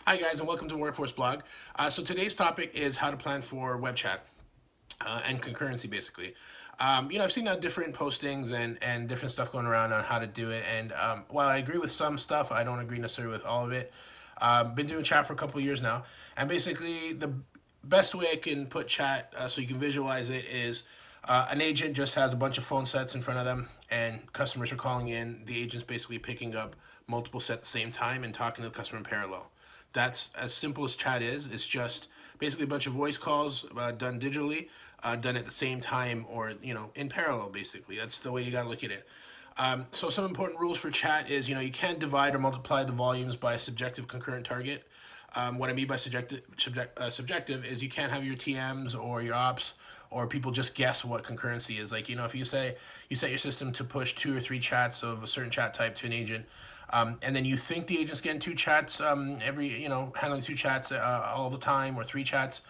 Hi guys, and welcome to Workforce Blog. So today's topic is how to plan for web chat and concurrency, basically. I've seen different postings and different stuff going around on how to do it. And while I agree with some stuff, I don't agree necessarily with all of it. Been doing chat for a couple of years now, and basically the best way I can put chat so you can visualize it is an agent just has a bunch of phone sets in front of them, and customers are calling in. The agent's basically picking up multiple sets at the same time and talking to the customer in parallel. That's as simple as chat is. It's just basically a bunch of voice calls done digitally, done at the same time or in parallel. Basically, that's the way you gotta look at it. So some important rules for chat is you can't divide or multiply the volumes by a subjective concurrent target. What I mean by subjective is you can't have your TMs or your ops or people just guess what concurrency is. Like, if you say you set your system to push 2 or 3 chats of a certain chat type to an agent, and then you think the agent's getting 2 chats handling 2 chats all the time or 3 chats,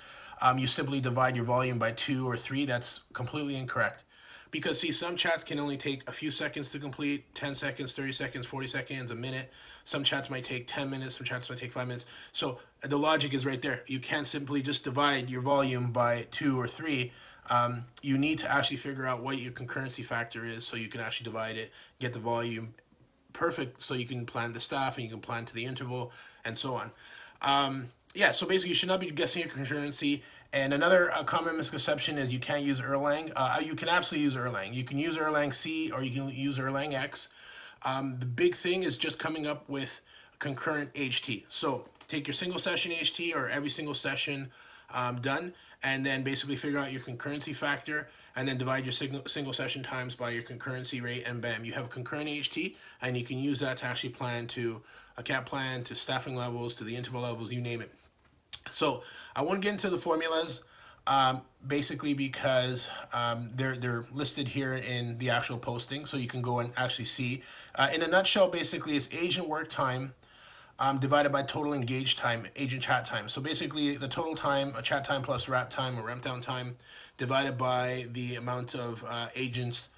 you simply divide your volume by 2 or 3. That's completely incorrect. Because see, some chats can only take a few seconds to complete, 10 seconds, 30 seconds, 40 seconds, a minute. Some chats might take 10 minutes, some chats might take 5 minutes. So the logic is right there. You can't simply just divide your volume by 2 or 3. You need to actually figure out what your concurrency factor is so you can actually divide it, get the volume perfect so you can plan the staff and you can plan to the interval and so on. So basically you should not be guessing your concurrency. And another common misconception is you can't use Erlang. You can absolutely use Erlang. You can use Erlang C or you can use Erlang X. The big thing is just coming up with concurrent HT. So take your single session HT or every single session done, and then basically figure out your concurrency factor, and then divide your single session times by your concurrency rate, and bam, you have a concurrent HT, and you can use that to actually plan to a cap plan, to staffing levels, to the interval levels, you name it. So I won't get into the formulas, basically because they're listed here in the actual posting, so you can go and actually see. In a nutshell, basically, it's agent work time divided by total engaged time, agent chat time. So basically, the total time, a chat time plus wrap time or ramp down time, divided by the amount of agents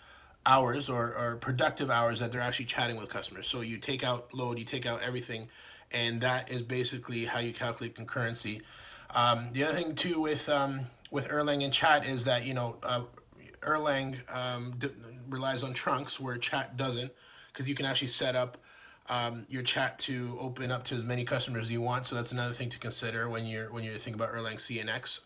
hours or productive hours that they're actually chatting with customers. So you take out load, you take out everything, and that is basically how you calculate concurrency. The other thing too with Erlang and chat is that Erlang relies on trunks where chat doesn't, because you can actually set up your chat to open up to as many customers as you want. So that's another thing to consider when you're thinking about Erlang C and X.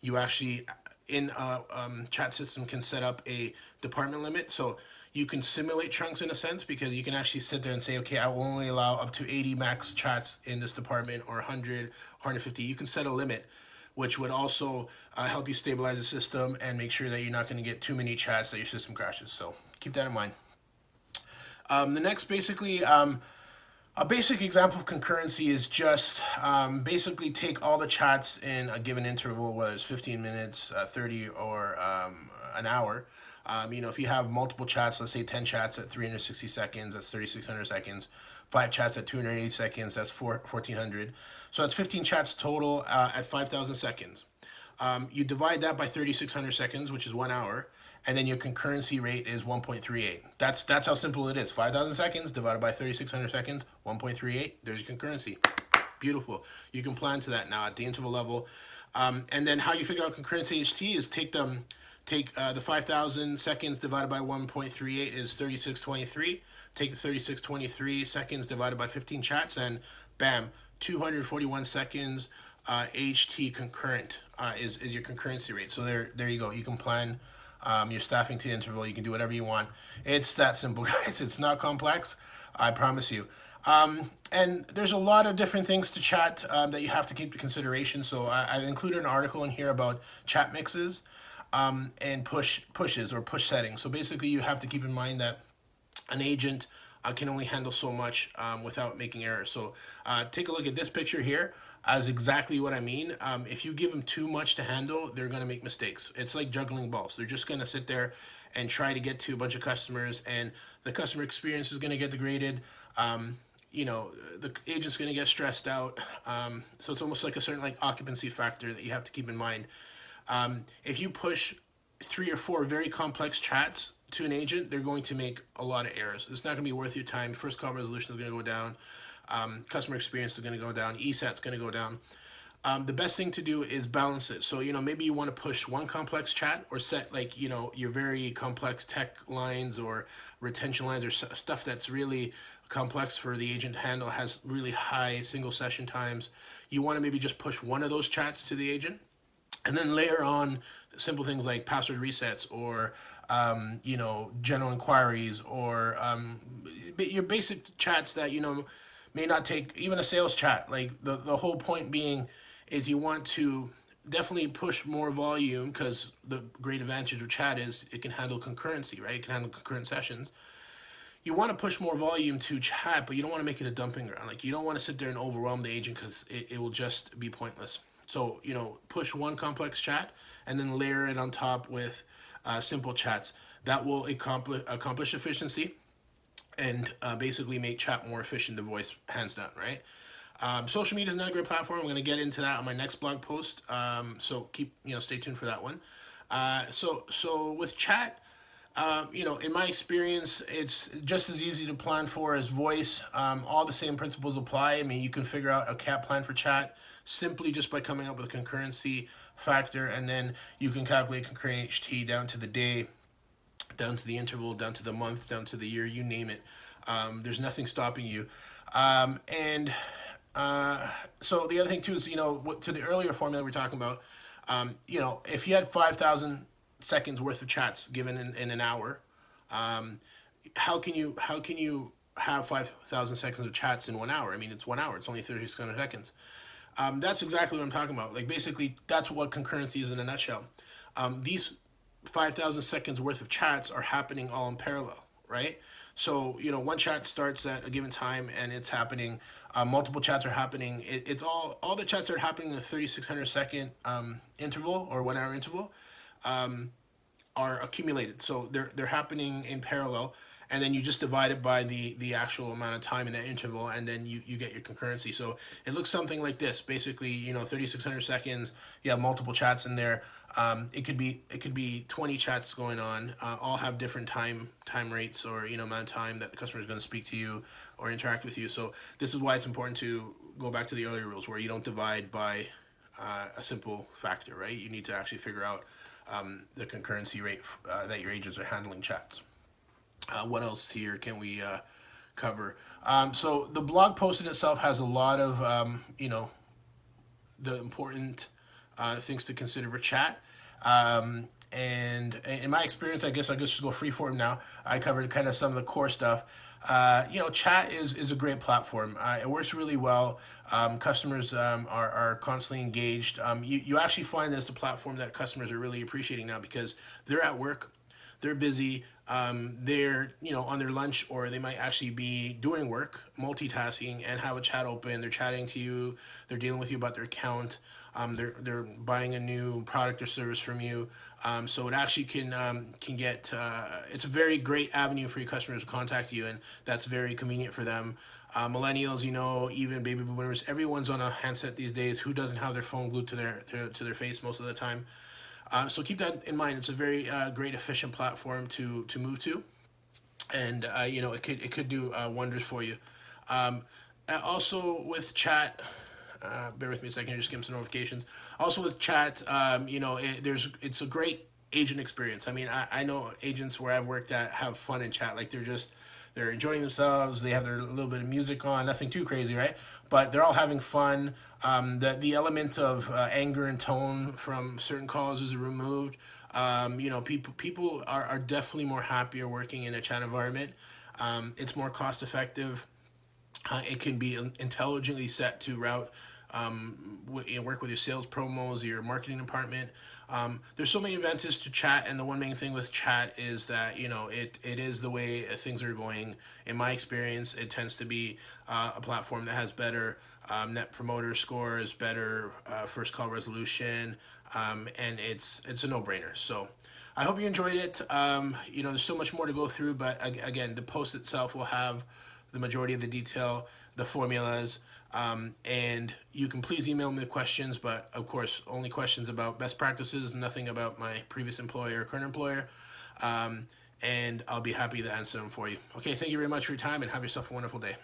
You actually in a chat system can set up a department limit, so you can simulate trunks in a sense, because you can actually sit there and say, okay, I will only allow up to 80 max chats in this department, or 100, 150. You can set a limit, which would also help you stabilize the system and make sure that you're not going to get too many chats that your system crashes. So keep that in mind. The next, basically, a basic example of concurrency is just basically take all the chats in a given interval, whether it's 15 minutes, 30, or an hour. If you have multiple chats, let's say 10 chats at 360 seconds, that's 3,600 seconds. 5 chats at 280 seconds, that's 1,400. So that's 15 chats total at 5,000 seconds. You divide that by 3,600 seconds, which is 1 hour, and then your concurrency rate is 1.38. That's how simple it is. 5,000 seconds divided by 3,600 seconds, 1.38. There's your concurrency. Beautiful. You can plan to that now at the interval level. And then how you figure out concurrency HT is take the 5,000 seconds divided by 1.38 is 3623. Take the 3623 seconds divided by 15 chats, and bam, 241 seconds HT concurrent is your concurrency rate. So there you go. You can plan your staffing to interval. You can do whatever you want. It's that simple, guys. It's not complex, I promise you. And there's a lot of different things to chat that you have to keep in consideration. So I included an article in here about chat mixes and pushes or push settings. So basically, you have to keep in mind that an agent can only handle so much without making errors. So take a look at this picture here as exactly what I mean. If you give them too much to handle, they're going to make mistakes. It's like juggling balls. They're just going to sit there and try to get to a bunch of customers, and the customer experience is going to get degraded. The agent's going to get stressed out. So it's almost like a certain occupancy factor that you have to keep in mind. If you push 3 or 4 very complex chats to an agent, they're going to make a lot of errors. It's not going to be worth your time. First call resolution is going to go down. Customer experience is going to go down. ESAT's going to go down. The best thing to do is balance it. So, maybe you want to push one complex chat or set like, your very complex tech lines or retention lines or stuff that's really complex for the agent to handle, has really high single session times. You want to maybe just push one of those chats to the agent and then layer on simple things like password resets or, general inquiries or your basic chats that, may not take even a sales chat. Like the whole point being is you want to definitely push more volume because the great advantage of chat is it can handle concurrency, right? It can handle concurrent sessions. You want to push more volume to chat, but you don't want to make it a dumping ground. Like you don't want to sit there and overwhelm the agent because it will just be pointless. So, push one complex chat and then layer it on top with simple chats. That will accomplish efficiency and basically make chat more efficient than voice, hands down, right? Social media is not a great platform. I'm going to get into that on my next blog post. So stay tuned for that one. So with chat, in my experience, it's just as easy to plan for as voice. All the same principles apply. I mean, you can figure out a cap plan for chat simply just by coming up with a concurrency factor, and then you can calculate concurrent HT down to the day, down to the interval, down to the month, down to the year, you name it. There's nothing stopping you. So the other thing too is, to the earlier formula we're talking about, if you had 5,000 seconds worth of chats given in an hour, how can you have 5,000 seconds of chats in 1 hour? I mean, it's 1 hour. It's only 3600 seconds. That's exactly what I'm talking about. Like basically, that's what concurrency is in a nutshell. These 5,000 seconds worth of chats are happening all in parallel, right? So, one chat starts at a given time and it's happening. Multiple chats are happening. It's all the chats that are happening in a 3,600 second interval or 1 hour interval are accumulated. So they're happening in parallel, and then you just divide it by the actual amount of time in that interval, and then you get your concurrency. So it looks something like this. Basically, 3,600 seconds, you have multiple chats in there. It could be 20 chats going on, all have different time rates or amount of time that the customer is going to speak to you or interact with you. So this is why it's important to go back to the earlier rules where you don't divide by a simple factor, right? You need to actually figure out the concurrency rate that your agents are handling chats. What else here can we cover? So the blog post in itself has a lot of the important things to consider for chat. And in my experience, I guess I'll just go free form now. I covered kind of some of the core stuff. Chat is a great platform. It works really well. Customers are constantly engaged. You actually find that it's a platform that customers are really appreciating now because they're at work, they're busy, they're on their lunch, or they might actually be doing work, multitasking, and have a chat open. They're chatting to you, they're dealing with you about their account, they're buying a new product or service from you. So it actually can get it's a very great avenue for your customers to contact you, and that's very convenient for them. Millennials, even baby boomers, everyone's on a handset these days. Who doesn't have their phone glued to their face most of the time? So keep that in mind. It's a very great, efficient platform to move to, and it could do wonders for you. Also with chat, bear with me a second. Just give them some notifications. Also with chat, it's a great agent experience. I mean, I know agents where I've worked at have fun in chat. Like they're enjoying themselves. They have their little bit of music on. Nothing too crazy, right? But they're all having fun. The element of anger and tone from certain calls is removed. People are definitely more happier working in a chat environment. It's more cost effective. It can be intelligently set to route work with your sales promos, your marketing department. There's so many advantages to chat, and the one main thing with chat is that it is the way things are going. In my experience, it tends to be a platform that has better net promoter scores, better first call resolution, and it's a no-brainer. So I hope you enjoyed it. There's so much more to go through, but again, the post itself will have the majority of the detail, the formulas, and you can please email me the questions, but of course, only questions about best practices, nothing about my previous employer or current employer, and I'll be happy to answer them for you. Okay, thank you very much for your time, and have yourself a wonderful day.